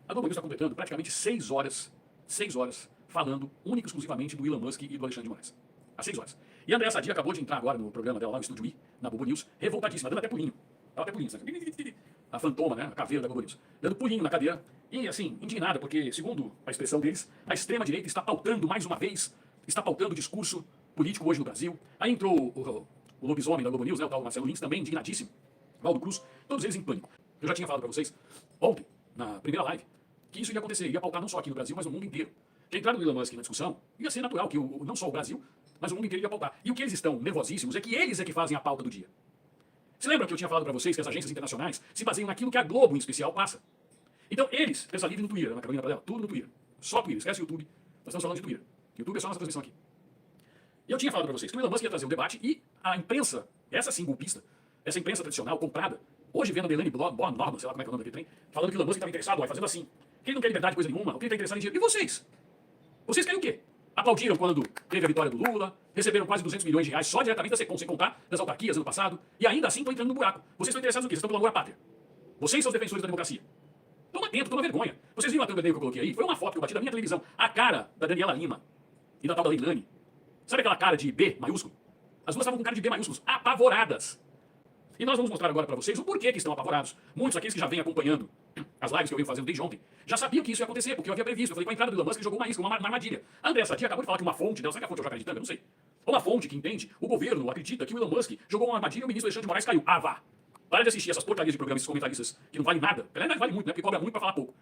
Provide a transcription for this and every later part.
A Globo News está completando praticamente 6 horas falando única e exclusivamente do Elon Musk e do Alexandre de Moraes. Às 6 horas. E a Andréa Sadi acabou de entrar agora no programa dela lá, no Estúdio I, na Globo News, revoltadíssima, dando até pulinho. Ela até pulinho, sabe? A fantoma, né? A caveira da Globo News. Dando pulinho na cadeira e, assim, indignada, porque, segundo a expressão deles, a extrema-direita está pautando mais uma vez, está pautando o discurso político hoje no Brasil. Aí entrou o lobisomem da Globo News, né? O tal Marcelo Lins, também indignadíssimo. Valdo Cruz, todos eles em pânico. Eu já tinha falado para vocês ontem, na primeira live, que isso ia acontecer, ia pautar não só aqui no Brasil, mas no mundo inteiro. Que a entrada do Elon Musk na discussão ia ser natural, que não só o Brasil, mas o mundo inteiro ia pautar. E o que eles estão nervosíssimos é que eles é que fazem a pauta do dia. Você lembra que eu tinha falado para vocês que as agências internacionais se baseiam naquilo que a Globo, em especial, passa? Então eles, pensa livre no Twitter, na Carolina Pradella, tudo no Twitter. Só Twitter, esquece o YouTube. Nós estamos falando de Twitter. YouTube é só nossa transmissão aqui. E eu tinha falado para vocês que o Elon Musk ia trazer um debate e a imprensa, essa sim golpista, essa imprensa tradicional, comprada, hoje vendo a Delaney Norman, sei lá como é que é o nome daquele trem, falando que o Elon Musk estava interessado, fazendo assim, que ele não quer liberdade coisa nenhuma, o que ele está interessado em dinheiro. E vocês? Vocês querem o quê? Aplaudiram quando teve a vitória do Lula, receberam quase 200 milhões de reais só diretamente da SECOM, sem contar das autarquias ano passado, e ainda assim estão entrando no buraco. Vocês estão interessados no quê? Vocês estão pelo amor à pátria. Vocês são os defensores da democracia. Toma tempo, toma vergonha. Vocês viram a thumbnail que eu coloquei aí? Foi uma foto que eu bati da minha televisão. A cara da Daniela Lima e da tal da Leilani. Sabe aquela cara de B maiúsculo? As duas estavam com cara de B maiúsculos, apavoradas. E nós vamos mostrar agora para vocês o porquê que estão apavorados. Muitos daqueles que já vêm acompanhando as lives que eu venho fazendo desde ontem, já sabiam que isso ia acontecer, porque eu havia previsto. Eu falei, com a entrada do Elon Musk, jogou uma isca, uma armadilha. A Andréa Sadi acabou de falar que uma fonte dela, será que a fonte eu já acreditando? Eu não sei. Uma fonte que entende, o governo acredita que o Elon Musk jogou uma armadilha e o ministro Alexandre de Moraes caiu. Ah, vá. Para de assistir essas porcarias de programas, esses comentaristas que não valem nada. Na verdade, vale muito, né? Porque cobra muito para falar pouco.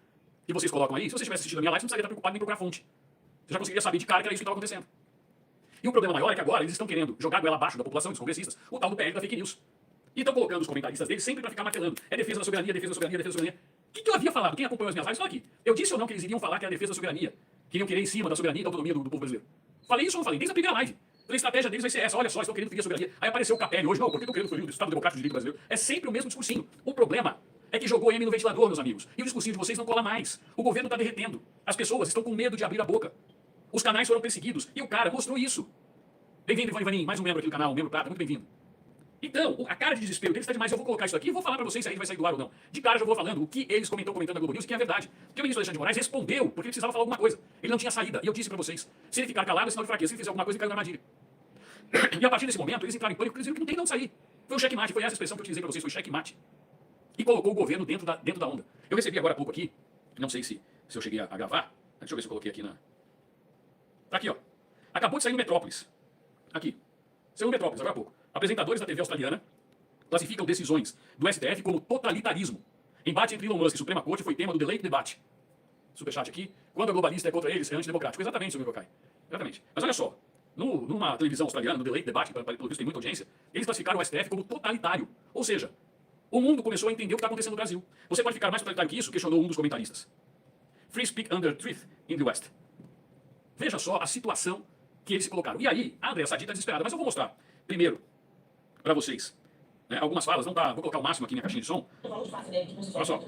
E vocês colocam aí, se você tivesse assistido a minha live, você não precisaria estar preocupado nem procurar fonte. Você já conseguiria saber de cara que era isso que estava acontecendo. E o problema maior é que agora eles estão querendo jogar a goela abaixo da população, dos congressistas, o tal do PL da fake news. E estão colocando os comentaristas deles sempre para ficar martelando. É defesa da soberania, defesa da soberania, defesa da soberania. O que eu havia falado? Quem acompanhou as minhas lives, fala aqui. Eu disse ou não que eles iriam falar que era a defesa da soberania? Que iriam querer em cima da soberania e da autonomia do povo brasileiro? Falei isso ou não falei? Desde a primeira live. A estratégia deles vai ser essa. Olha só, estão querendo ferir a soberania. Aí apareceu o Capelli hoje. Não, porque estão querendo ferir o Estado Democrático de Direito brasileiro. É sempre o mesmo discursinho. O problema é que jogou M no ventilador, meus amigos. E o discursinho de vocês não cola mais. O governo está derretendo. As pessoas estão com medo de abrir a boca. Os canais foram perseguidos. E o cara mostrou isso. Bem-vindo, Ivani Vanim, mais um membro aqui do canal, um membro prata, muito bem-vindo. Então, a cara de desespero deles está demais. Eu vou colocar isso aqui e vou falar para vocês se a gente vai sair do ar ou não. De cara já vou falando o que eles comentando na Globo News, que é verdade. Porque o ministro Alexandre de Moraes respondeu porque ele precisava falar alguma coisa. Ele não tinha saída. E eu disse para vocês, se ele ficar calado é sinal de fraqueza. Se ele fizer alguma coisa, ele caiu na armadilha. E a partir desse momento, eles entraram em pânico porque eles viram que não tem de onde sair. Foi um checkmate, foi essa expressão que eu utilizei para vocês, foi checkmate. E colocou o governo dentro da onda. Eu recebi agora há pouco aqui, não sei se eu cheguei a gravar, deixa eu ver se eu coloquei aqui na... Tá aqui, ó. Acabou de sair no Metrópolis. Aqui. Saiu no Metrópolis, agora há pouco. Apresentadores da TV australiana classificam decisões do STF como totalitarismo. Embate entre Elon Musk e Suprema Corte foi tema do The Late Debate. Superchat aqui. Quando a globalista é contra eles, é antidemocrático. Exatamente, Sr. Cocai. Exatamente. Mas olha só. Numa televisão australiana, no The Late Debate, que pelo visto tem muita audiência, eles classificaram o STF como totalitário. Ou seja, o mundo começou a entender o que está acontecendo no Brasil. Você pode ficar mais totalitário que isso? Questionou um dos comentaristas. Free speak under threat in the West. Veja só a situação que eles se colocaram. E aí, a Andréa Sadi está desesperada. Mas eu vou mostrar, primeiro, para vocês, né, algumas falas. Não tá, vou colocar o máximo aqui na caixinha de som. O valor de face dele de Olha só.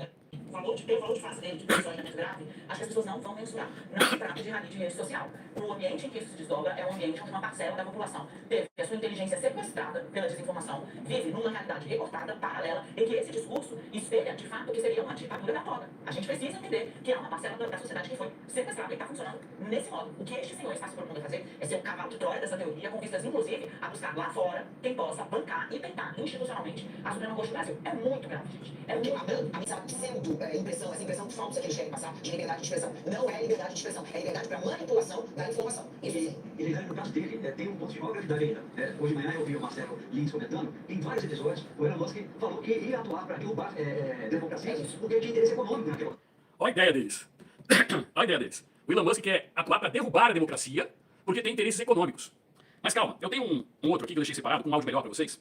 o valor de face dele de posicionamento grave, acho que as pessoas não vão mensurar. Não se trata de rede social. O ambiente em que isso se desdobra é um ambiente onde uma parcela da população teve a sua inteligência sequestrada pela desinformação, vive numa realidade recortada, paralela, em que esse discurso espelha, de fato, o que seria uma ditadura da toga. A gente precisa entender que há uma parcela da sociedade que foi sequestrada e está funcionando nesse modo. O que este senhor está se propondo a fazer é ser o cavalo de Troia dessa teoria, com vistas, inclusive, a buscar lá fora quem possa bancar e tentar institucionalmente a Suprema Corte do Brasil. É muito grave, gente. É muito grave. Essa pseudo-impressão, essa impressão falsa que eles querem passar de liberdade de expressão, não é liberdade de expressão, é liberdade para manipulação da informação. E no caso dele, tem um ponto de maior gravidade ainda. Hoje de manhã eu ouvi o Marcelo Lins comentando, em vários episódios, o Elon Musk falou que ia atuar para derrubar democracias, porque tinha interesse econômico naquilo. Olha a ideia deles. Olha a ideia deles. O Elon Musk quer atuar para derrubar a democracia porque tem interesses econômicos. Mas calma, eu tenho um outro aqui que eu deixei separado, com um áudio melhor para vocês.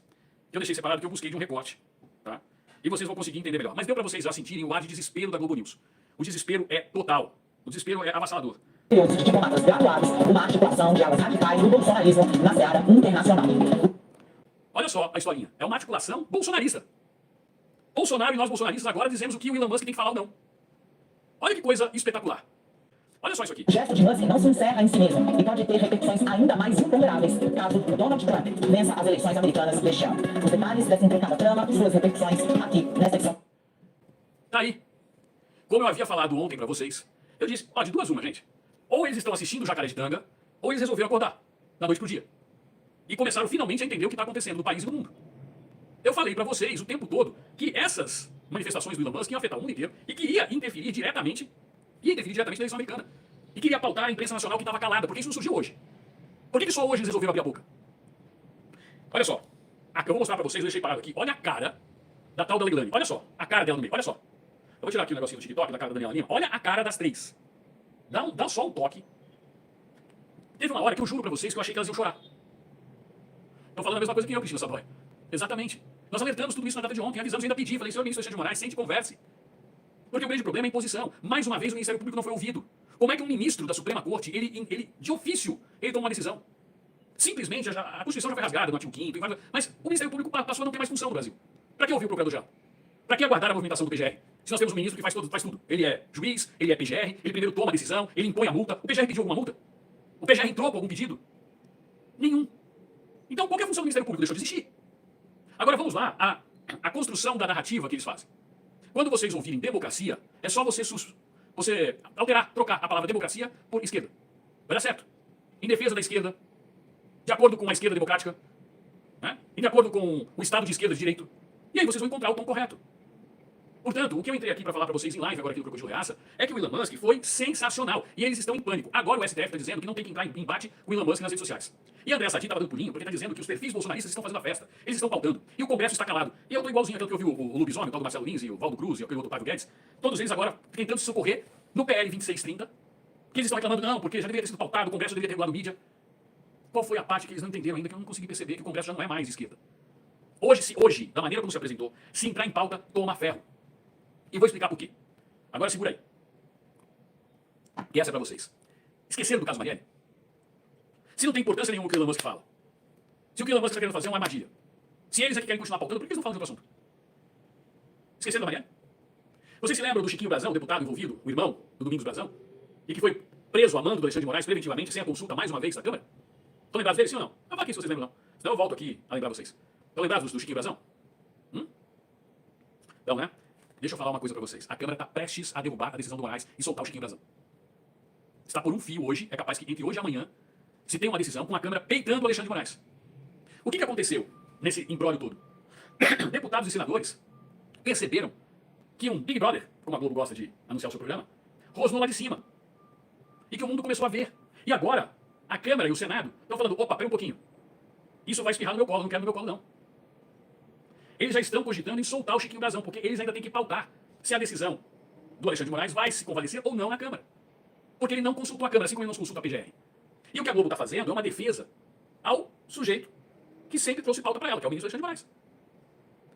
Que eu deixei separado que eu busquei de um recorte. Tá? E vocês vão conseguir entender melhor. Mas deu para vocês já sentirem o ar de desespero da Globo News. O desespero é total. O desespero é avassalador. E outros diplomatas graduados, uma articulação de alas radicais do bolsonarismo na seara internacional. Olha só a historinha. É uma articulação bolsonarista. Bolsonaro e nós bolsonaristas agora dizemos o que o Elon Musk tem que falar ou não. Olha que coisa espetacular. Olha só isso aqui. O gesto de Musk não se encerra em si mesmo e pode ter repercussões ainda mais intoleráveis caso Donald Trump vença as eleições americanas deste ano. Os detalhes dessa intrincada trama e suas repercussões aqui nesta edição. Tá aí. como eu havia falado ontem para vocês, eu disse, ó, de duas uma, gente. Ou eles estão assistindo o Jacaré de Tanga, ou eles resolveram acordar, da noite pro dia. E começaram finalmente a entender o que está acontecendo no país e no mundo. Eu falei para vocês o tempo todo que essas manifestações do Elon Musk iam afetar o mundo inteiro e que ia interferir diretamente na eleição americana. E queria pautar a imprensa nacional que estava calada, porque isso não surgiu hoje. Por que só hoje eles resolveram abrir a boca? Olha só, eu vou mostrar para vocês, eu deixei parado aqui. Olha a cara da tal da Leilani. Olha só, a cara dela no meio, olha só. Eu vou tirar aqui o negocinho do TikTok, da cara da Daniela Lima. Olha a cara das três. Dá só um toque. Teve uma hora que eu juro para vocês que eu achei que elas iam chorar. Estão falando a mesma coisa que eu, Cristina Saboia. Exatamente. Nós alertamos tudo isso na data de ontem, avisamos, ainda pedi, falei, senhor ministro Alexandre de Moraes, sente e converse. Porque o grande problema é a imposição. Mais uma vez o Ministério Público não foi ouvido. Como é que um ministro da Suprema Corte, ele de ofício, ele toma uma decisão? Simplesmente, a Constituição já foi rasgada no artigo 5º, mas o Ministério Público passou a não ter mais função no Brasil. Para que ouvir o Procurador-Geral? Para que aguardar a movimentação do PGR? Se nós temos um ministro que faz tudo. Ele é juiz, ele é PGR, ele primeiro toma a decisão, ele impõe a multa. O PGR pediu alguma multa? O PGR entrou com algum pedido? Nenhum. Então, qual que é a função do Ministério Público? Deixou de existir. Agora vamos lá, a construção da narrativa que eles fazem. Quando vocês ouvirem democracia, é só você alterar, trocar a palavra democracia por esquerda. Vai dar certo. Em defesa da esquerda, de acordo com a esquerda democrática, né? E de acordo com o Estado de esquerda de direito. E aí vocês vão encontrar o tom correto. Portanto, o que eu entrei aqui para falar para vocês em live agora aqui no Crocodilo Reaça é que o Elon Musk foi sensacional. E eles estão em pânico. Agora o STF está dizendo que não tem que entrar em embate com o Elon Musk nas redes sociais. E André Sadi estava dando pulinho porque está dizendo que os perfis bolsonaristas estão fazendo a festa. Eles estão pautando. E o Congresso está calado. E eu estou igualzinho aquele que eu vi o Lubisomem, o tal do Marcelo Lins e o Valdo Cruz e aquele outro Pablo Guedes. Todos eles agora tentando se socorrer no PL 2630. Que eles estão reclamando, não, porque já deveria ter sido pautado, o Congresso deveria ter regulado mídia. Qual foi a parte que eles não entenderam ainda, que eu não consegui perceber que o Congresso já não é mais de esquerda? Hoje, da maneira como se apresentou, se entrar em pauta, toma ferro. E vou explicar por quê. Agora segura aí. Que essa é pra vocês. Esqueceram do caso Marielle? Se não tem importância nenhuma o que o Elon Musk fala. Se o que o Elon Musk está querendo fazer é uma armadilha. Se eles aqui querem continuar pautando, por que eles não falam de outro assunto? Esqueceram da Marielle? Vocês se lembram do Chiquinho Brazão, deputado envolvido, o irmão do Domingos Brazão? E que foi preso a mando do Alexandre de Moraes preventivamente, sem a consulta mais uma vez da Câmara? Estão lembrados dele, sim ou não? Não vá aqui se vocês lembram, não. Senão eu volto aqui a lembrar vocês. Estão lembrados do Chiquinho Brazão? Então, né? Deixa eu falar uma coisa pra vocês. A Câmara está prestes a derrubar a decisão do Moraes e soltar o Chiquinho Brazão. Está por um fio hoje, é capaz que entre hoje e amanhã se tenha uma decisão com a Câmara peitando o Alexandre de Moraes. O que aconteceu nesse imbróglio todo? Deputados e senadores perceberam que um Big Brother, como a Globo gosta de anunciar o seu programa, rosnou lá de cima. E que o mundo começou a ver. E agora, a Câmara e o Senado estão falando, opa, pera um pouquinho. Isso vai espirrar no meu colo, não quero no meu colo, não. Eles já estão cogitando em soltar o Chiquinho Brazão, porque eles ainda têm que pautar se a decisão do Alexandre de Moraes vai se convalescer ou não na Câmara. Porque ele não consultou a Câmara, assim como ele não consulta a PGR. E o que a Globo está fazendo é uma defesa ao sujeito que sempre trouxe pauta para ela, que é o ministro Alexandre de Moraes.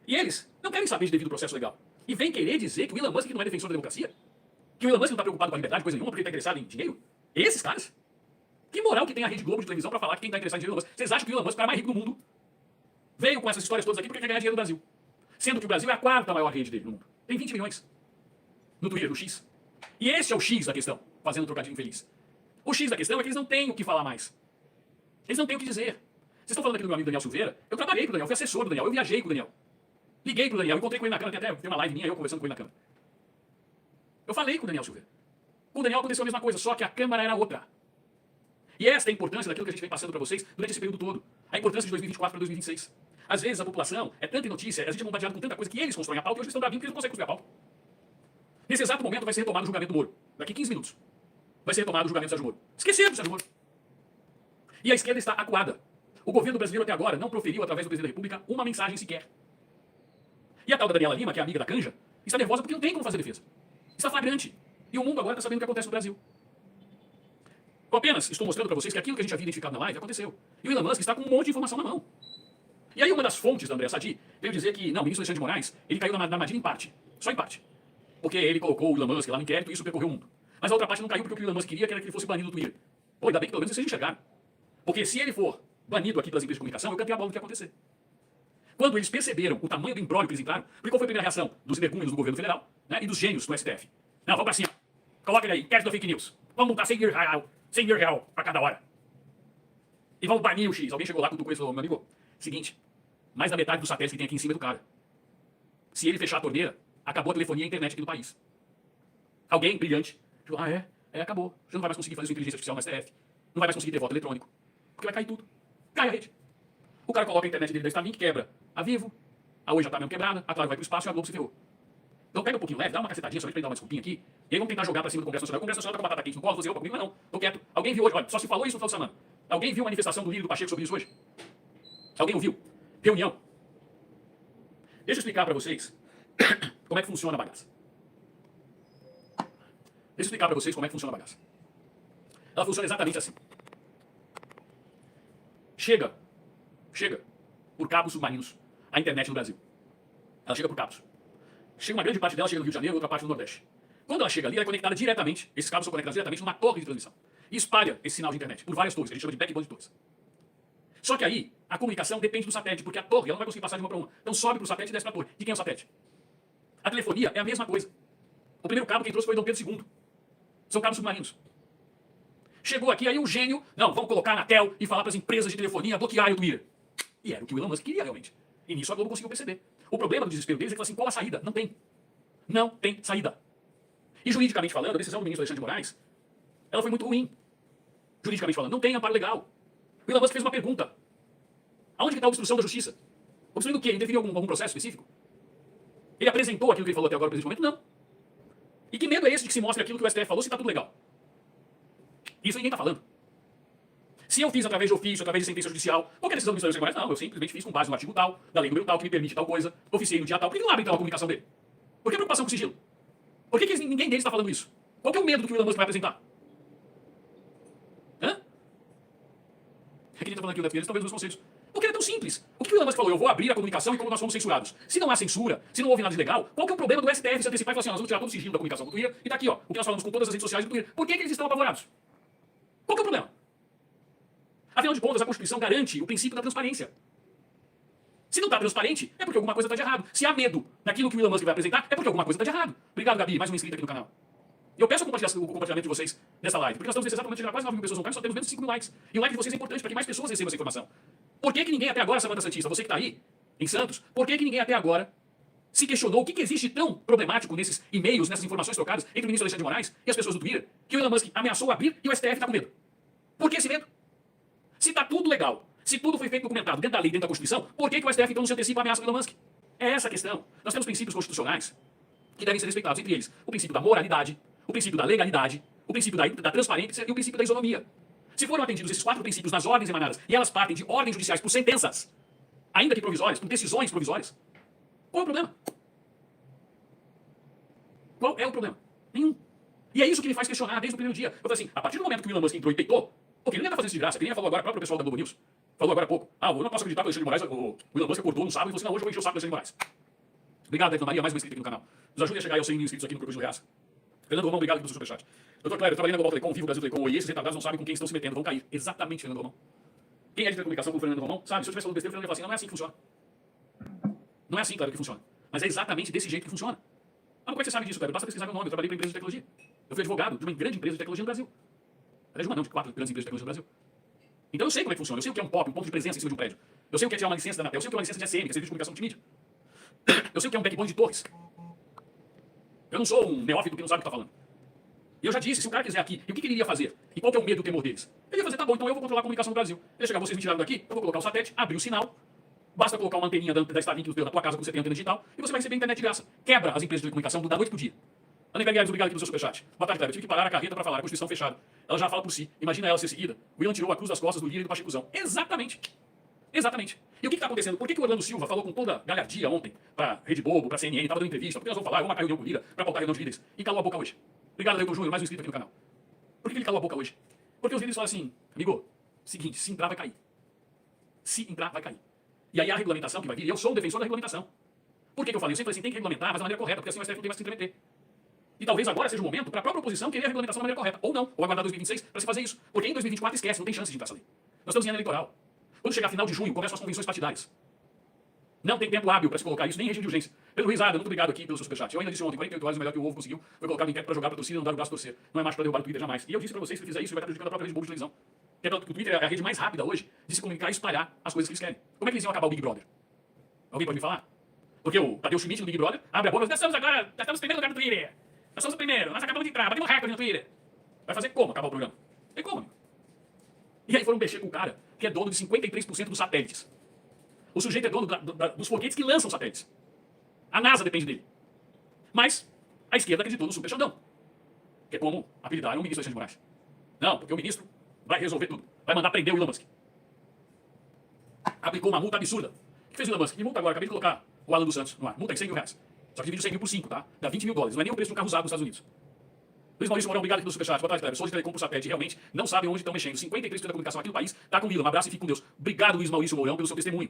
E eles não querem saber de devido processo legal. E vem querer dizer que o Elon Musk não é defensor da democracia? Que o Elon Musk não está preocupado com a liberdade, coisa nenhuma, porque ele está interessado em dinheiro? Esses caras? Que moral que tem a Rede Globo de televisão para falar que quem está interessado em dinheiro é o Elon Musk? Vocês acham que o Elon Musk, o cara mais rico do mundo, veio com essas histórias todas aqui porque quer ganhar dinheiro no Brasil? Sendo que o Brasil é a quarta maior rede dele no mundo. Tem 20 milhões. No Twitter, no X. E esse é o X da questão, fazendo um trocadilho infeliz. O X da questão é que eles não têm o que falar mais. Eles não têm o que dizer. Vocês estão falando aqui do meu amigo Daniel Silveira? Eu trabalhei com o Daniel, fui assessor do Daniel, eu viajei com o Daniel. Liguei pro Daniel, encontrei com ele na Câmara, tem uma live minha, eu conversando com ele na Câmara. Eu falei com o Daniel Silveira. Com o Daniel aconteceu a mesma coisa, só que a Câmara era outra. E esta é a importância daquilo que a gente vem passando para vocês durante esse período todo. A importância de 2024 para 2026. Às vezes a população é tanta notícia, a gente é bombardeado com tanta coisa que eles constroem a pauta e hoje eles estão bravinhos porque eles não conseguem construir a pauta. Nesse exato momento vai ser retomado o julgamento do Moro. Daqui 15 minutos. Vai ser retomado o julgamento do Sérgio Moro. Esqueceram do Sérgio Moro. E a esquerda está acuada. O governo brasileiro até agora não proferiu, através do presidente da República, uma mensagem sequer. E a tal da Daniela Lima, que é amiga da Canja, está nervosa porque não tem como fazer defesa. Está flagrante. E o mundo agora está sabendo o que acontece no Brasil. Eu apenas estou mostrando para vocês que aquilo que a gente havia identificado na live aconteceu. E o Elon Musk está com um monte de informação na mão. E aí uma das fontes da André Sadi veio dizer que, não, o ministro Alexandre de Moraes, ele caiu na armadilha em parte. Só em parte. Porque ele colocou o Elon Musk lá no inquérito e isso percorreu o mundo. Mas a outra parte não caiu porque o que o Elon Musk queria que era que ele fosse banido do Twitter. Pô, ainda bem que pelo menos vocês enxergaram. Porque se ele for banido aqui pelas empresas de comunicação, eu cantei a bola do que ia acontecer. Quando eles perceberam o tamanho do imbróglio que eles entraram, porque qual foi a primeira reação dos energúmenos do governo federal, né, e dos gênios do STF? Não, vamos pra cima. Coloca ele aí, inquérito da fake news. Vamos multar 100 mil reais pra cada hora. E vamos banir o X. Alguém chegou lá com o coisa e falou, meu amigo, seguinte, mais da metade dos satélites que tem aqui em cima é do cara. Se ele fechar a torneira, acabou a telefonia e a internet aqui do país. alguém brilhante, tipo, acabou. Você não vai mais conseguir fazer sua inteligência artificial no STF. Não vai mais conseguir ter voto eletrônico. Porque vai cair tudo. Cai a rede. O cara coloca a internet dele da Starlink, quebra a Vivo, a Oi já tá mesmo quebrada, a Claro vai pro espaço e a Globo se ferrou. Então pega um pouquinho leve, dá uma cacetadinha, somente pra ele dar uma desculpinha aqui, e aí vamos tentar jogar pra cima do Congresso Nacional. O Congresso Nacional tá com batata quente no colo, você, opa, comigo não, tô quieto. Alguém viu hoje, olha, só se falou isso no final de semana. Alguém viu a manifestação do líder do Pacheco sobre isso hoje? Alguém ouviu? Reunião. Deixa eu explicar pra vocês como é que funciona a bagaça. Deixa eu explicar pra vocês como é que funciona a bagaça. Ela funciona exatamente assim. Chega por cabos submarinos a internet no Brasil. Ela chega por cabos. Chega uma grande parte dela, chega no Rio de Janeiro, outra parte no Nordeste. Quando ela chega ali, ela é conectada diretamente, esses cabos são conectados diretamente numa torre de transmissão. E espalha esse sinal de internet por várias torres, que a gente chama de backbone de torres. Só que aí, a comunicação depende do satélite, porque a torre ela não vai conseguir passar de uma para uma. Então sobe para o satélite e desce para a torre. De quem é o satélite? A telefonia é a mesma coisa. O primeiro cabo quem trouxe foi Dom Pedro II. São cabos submarinos. Chegou aqui, aí o gênio, não, vamos colocar na Tel e falar para as empresas de telefonia bloquearem o Twitter. E era o que o Elon Musk queria realmente. E nisso a Globo conseguiu perceber. O problema do desespero deles é que fala assim, qual a saída? Não tem. Não tem saída. E juridicamente falando, a decisão do ministro Alexandre de Moraes, ela foi muito ruim. Juridicamente falando, não tem amparo legal. O Elon Musk fez uma pergunta. Aonde que está a obstrução da justiça? Obstruindo o quê? Interferiu algum processo específico? Ele apresentou aquilo que ele falou até agora, nesse momento? Não. E que medo é esse de que se mostre aquilo que o STF falou se está tudo legal? Isso ninguém está falando. Se eu fiz através de ofício, através de sentença judicial, qualquer decisão do ministro Alexandre de Moraes, não, eu simplesmente fiz com base no artigo tal, da lei número tal, que me permite tal coisa, oficiei no dia tal. Por que não abre então a comunicação dele? Por que a preocupação com o sigilo? Por que ninguém deles está falando isso? Qual que é o medo do que o Elon Musk vai apresentar? Hã? É que nem está falando aqui o Neto, eles estão vendo os meus conceitos. Porque é tão simples. O que o Elon Musk falou? Eu vou abrir a comunicação e como nós fomos censurados. Se não há censura, se não houve nada de legal, qual que é o problema do STF se antecipar e falar assim, nós vamos tirar todo o sigilo da comunicação do Twitter e tá aqui, ó, o que nós falamos com todas as redes sociais do Twitter. Por que eles estão apavorados? Qual que é o problema? Afinal de contas, a Constituição garante o princípio da transparência. Se não está transparente, é porque alguma coisa está de errado. Se há medo naquilo que o Elon Musk vai apresentar, é porque alguma coisa está de errado. Obrigado, Gabi, mais uma inscrita aqui no canal. E eu peço o compartilhamento de vocês nessa live, porque nós estamos nesse exato momento de chegar a quase 9 mil pessoas no canal e só temos menos de 5 mil likes. E o like de vocês é importante para que mais pessoas recebam essa informação. Por que ninguém até agora, Samanta Santista, você que está aí, em Santos, por que ninguém até agora se questionou o que existe tão problemático nesses e-mails, nessas informações trocadas entre o ministro Alexandre de Moraes e as pessoas do Twitter, que o Elon Musk ameaçou abrir e o STF está com medo? Por que esse medo? Se está tudo legal, se tudo foi feito documentado dentro da lei, dentro da Constituição, por que o STF então não se antecipa a ameaça do Elon Musk? É essa a questão. Nós temos princípios constitucionais que devem ser respeitados, entre eles o princípio da moralidade, o princípio da legalidade, o princípio da transparência e o princípio da isonomia. Se foram atendidos esses 4 princípios nas ordens emanadas, e elas partem de ordens judiciais por sentenças, ainda que provisórias, por decisões provisórias, qual é o problema? Qual é o problema? Nenhum. E é isso que me faz questionar desde o primeiro dia. Eu falei assim, a partir do momento que o Elon Musk entrou e peitou, porque ele não ia fazer isso de graça, que nem falou agora, o próprio pessoal da Globo News, falou agora há pouco, eu não posso acreditar que o Alexandre de Moraes, o Elon Musk acordou no sábado e falou assim, não, hoje eu vou encher o saco do Alexandre de Moraes. Obrigado, Declan Maria, mais uma inscrita aqui no canal. Nos ajude a chegar aos 100 mil inscritos aqui no Procura de Reaça. Fernando Romão, obrigado pelo superchat. Doutor Cléber, trabalhando na Global Telecom, Vivo Brasil Telecom, oi, esses retardados não sabem com quem estão se metendo, vão cair. Exatamente, Fernando Romão. Quem é de telecomunicação com o Fernando Romão, sabe, se eu tivesse falando besteira, o Fernando ia falar assim, não é assim que funciona. Não é assim, claro, que funciona. Mas é exatamente desse jeito que funciona. Ah, como é que você sabe disso, Cléber? Basta pesquisar meu nome, eu trabalhei para empresa de tecnologia. Eu fui advogado de uma grande empresa de tecnologia no Brasil. Aliás, de uma não, de 4 grandes empresas de tecnologia no Brasil. Então eu sei como é que funciona, eu sei o que é um POP, um ponto de presença em cima de um prédio. Eu sei o que é tirar uma licença da Anatel, eu sei o que é uma licença de SM, que é Serviço de Comunicação Multimídia. Eu sei o que é um backbone de torres. Eu não sou um neófito que não sabe o que está falando. E eu já disse, se o cara quiser aqui, e o que ele iria fazer? E qual que é o medo e o temor deles? Ele ia fazer, tá bom, então eu vou controlar a comunicação no Brasil. Ele ia chegar, vocês me tiraram daqui, eu vou colocar o satélite, abrir o sinal, basta colocar uma anteninha da Starlink na tua casa, quando você tem antena digital, e você vai receber internet de graça. Quebra as empresas de telecomunicação da noite pro dia. Ana Guedes, obrigado aqui pelo seu superchat. Boa tarde, Cleber. Eu tive que parar a carreta para falar, a Constituição fechada. Ela já fala por si. Imagina ela ser seguida. O Willan tirou a cruz das costas do líder e do Pachecuzão. Exatamente. Exatamente. E o que está acontecendo? Por que o Orlando Silva falou com toda galhardia ontem para Rede Bobo, para CNN, estava dando entrevista, porque nós vamos falar, vamos marcar reunião com o Lira para pautar a reunião de líderes, e calou a boca hoje? Obrigado, Leandro Júnior, mais um inscrito aqui no canal. Por que ele calou a boca hoje? Porque os líderes falam assim, amigo, seguinte, se entrar vai cair. Se entrar vai cair. E aí a regulamentação que vai vir, e eu sou um defensor da regulamentação. Por que eu falei? Eu sempre falei assim, tem que regulamentar, mas da maneira correta, porque assim o STF não tem mais que se intrometer. E talvez agora seja o momento para a própria oposição querer a regulamentação da maneira correta. Ou não, ou aguardar 2026 para se fazer isso. Porque em 2024 esquece, não tem chance de entrar essa lei. Nós estamos em ano eleitoral. Quando chegar final de junho, começam as convenções partidárias. Não tem tempo hábil para se colocar isso, nem em regime de urgência. Pedro Risada, muito obrigado aqui pelo seu superchat. Eu ainda disse ontem, 48 horas, o melhor que o ovo conseguiu foi colocar no inquérito para jogar para a torcida e não dar o braço a torcer. Não é macho para derrubar o Twitter jamais. E eu disse para vocês, se fizer isso, vai estar prejudicando a própria rede de bobo de televisão. Que o Twitter é a rede mais rápida hoje de se comunicar e espalhar as coisas que eles querem. Como é que eles iam acabar o Big Brother? Alguém pode me falar? Porque o Tadeu Schmidt no Big Brother abre a boca e diz, nós estamos agora, nós estamos primeiro lugar no Twitter. Nós somos o primeiro, nós acabamos de entrar, batemos recorde no Twitter. Vai fazer como acabar o programa? Tem como, amigo? E aí foram mexer com o cara que é dono de 53% dos satélites. O sujeito é dono dos foguetes que lançam satélites. A NASA depende dele. Mas a esquerda acreditou no Super Xandão, que é como apelidaram o ministro Alexandre de Moraes. Não, porque o ministro vai resolver tudo. Vai mandar prender o Elon Musk. Aplicou uma multa absurda. O que fez o Elon Musk? Que multa agora? Acabei de colocar o Alan dos Santos no ar. Multa de 100 mil reais. Só que divide 100 mil por 5, tá? Dá 20 mil dólares. Não é nem o preço do carro usado nos Estados Unidos. Luiz Maurício Mourão, obrigado aqui do Superchat. Boa tarde, galera. Pessoas de telecom por satélite realmente não sabem onde estão mexendo. 53% da comunicação aqui no país está com o Lila. Um abraço e fique com Deus. Obrigado, Luiz Maurício Mourão, pelo seu testemunho.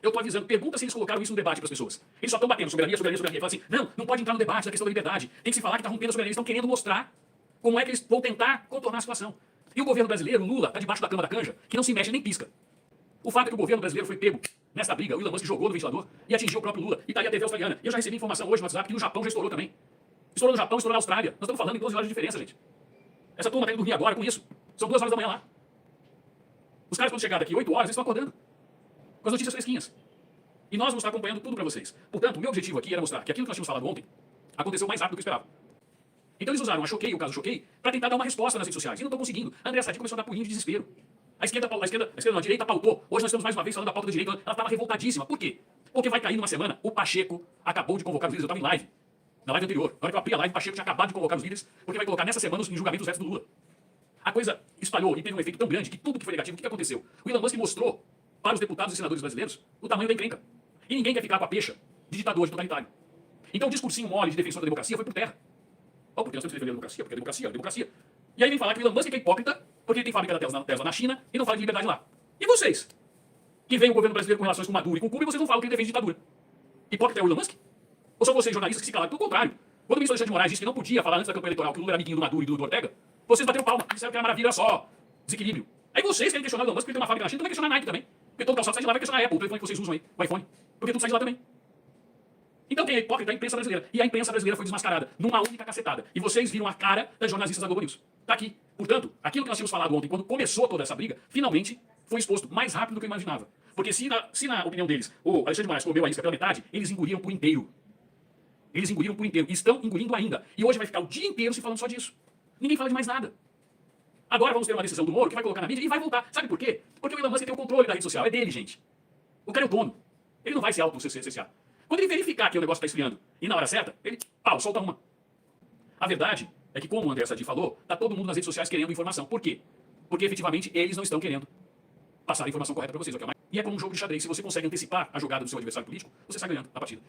Eu tô avisando, pergunta se eles colocaram isso no debate para as pessoas. Eles só estão batendo soberania, soberania, soberania. Fala assim, não pode entrar no debate da questão da liberdade. Tem que se falar que está rompendo a soberania. Eles estão querendo mostrar como é que eles vão tentar contornar a situação. E o governo brasileiro, o Lula, está debaixo da cama da canja, que não se mexe nem pisca. O fato é que o governo brasileiro foi pego nessa briga, o Elon Musk jogou no ventilador e atingiu o próprio Lula. E tá aí a TV australiana. E eu já recebi informação hoje no WhatsApp que no Japão já estourou também. Estourou no Japão, estourou na Austrália. Nós estamos falando em 12 horas de diferença, gente. Essa turma tá indo dormir agora com isso. São 2 horas da manhã lá. Os caras, quando chegar daqui 8 horas, eles estão acordando. Com as notícias fresquinhas. E nós vamos estar acompanhando tudo para vocês. Portanto, o meu objetivo aqui era mostrar que aquilo que nós tínhamos falado ontem aconteceu mais rápido do que eu esperava. Então eles usaram a Choquei, o caso Choquei, para tentar dar uma resposta nas redes sociais. E não estão conseguindo. A Andréa Sadi começou a dar pulinho de desespero. A direita pautou. Hoje nós estamos mais uma vez falando da pauta da direita. Ela estava revoltadíssima. Por quê? Porque vai cair numa semana. O Pacheco acabou de convocar os líderes. Eu estava em live. Na live anterior. Na hora que eu abri a live, o Pacheco tinha acabado de convocar os líderes, porque vai colocar nessa semana em julgamento os vetos do Lula. A coisa espalhou e teve um efeito tão grande que tudo que foi negativo, o que aconteceu? O Elon Musk mostrou para os deputados e senadores brasileiros o tamanho da encrenca. E ninguém quer ficar com a peixa de ditador, de totalitário. Então o discursinho mole de defensor da democracia foi por terra. Porque nós temos que defender a democracia, porque é democracia. E aí vem falar que o Elon Musk é hipócrita, porque ele tem fábrica da Tesla na China e não fala de liberdade lá. E vocês? Que vem o governo brasileiro com relações com Maduro e com Cuba e vocês não falam que ele defende ditadura. Hipócrita é o Elon Musk? Ou são vocês, jornalistas, que se calaram? Pelo contrário. Quando o ministro Alexandre de Moraes disse que não podia falar antes da campanha eleitoral que o Lula era amiguinho do Maduro e do Ortega, vocês bateram palma, disseram que era maravilha, só desequilíbrio. Aí vocês querem questionar o Elon Musk porque ele tem uma fábrica na China, então vai questionar a Nike também. Porque todo calçado sai de lá, vai questionar a Apple, o telefone que vocês usam aí, o iPhone. Porque tudo sai de lá também. Então quem é hipócrita é a imprensa brasileira. E a imprensa brasileira foi desmascarada numa única cacetada. E vocês viram a cara das jornalistas da Globo News. Tá aqui. Portanto, aquilo que nós tínhamos falado ontem, quando começou toda essa briga, finalmente foi exposto mais rápido do que eu imaginava. Porque se na opinião deles o Alexandre de Moraes comeu a isca pela metade, eles engoliram por inteiro. Eles engoliram por inteiro. E estão engolindo ainda. E hoje vai ficar o dia inteiro se falando só disso. Ninguém fala de mais nada. Agora vamos ter uma decisão do Moro que vai colocar na mídia e vai voltar. Sabe por quê? Porque o Elon Musk tem o controle da rede social. É dele, gente. O cara é o dono. Ele não vai se auto-cessar. Quando ele verificar que o negócio está esfriando e na hora certa, ele, solta uma. A verdade é que, como o André Sadi falou, tá todo mundo nas redes sociais querendo informação. Por quê? Porque efetivamente eles não estão querendo passar a informação correta para vocês. E é como um jogo de xadrez. Se você consegue antecipar a jogada do seu adversário político, você sai ganhando a partida.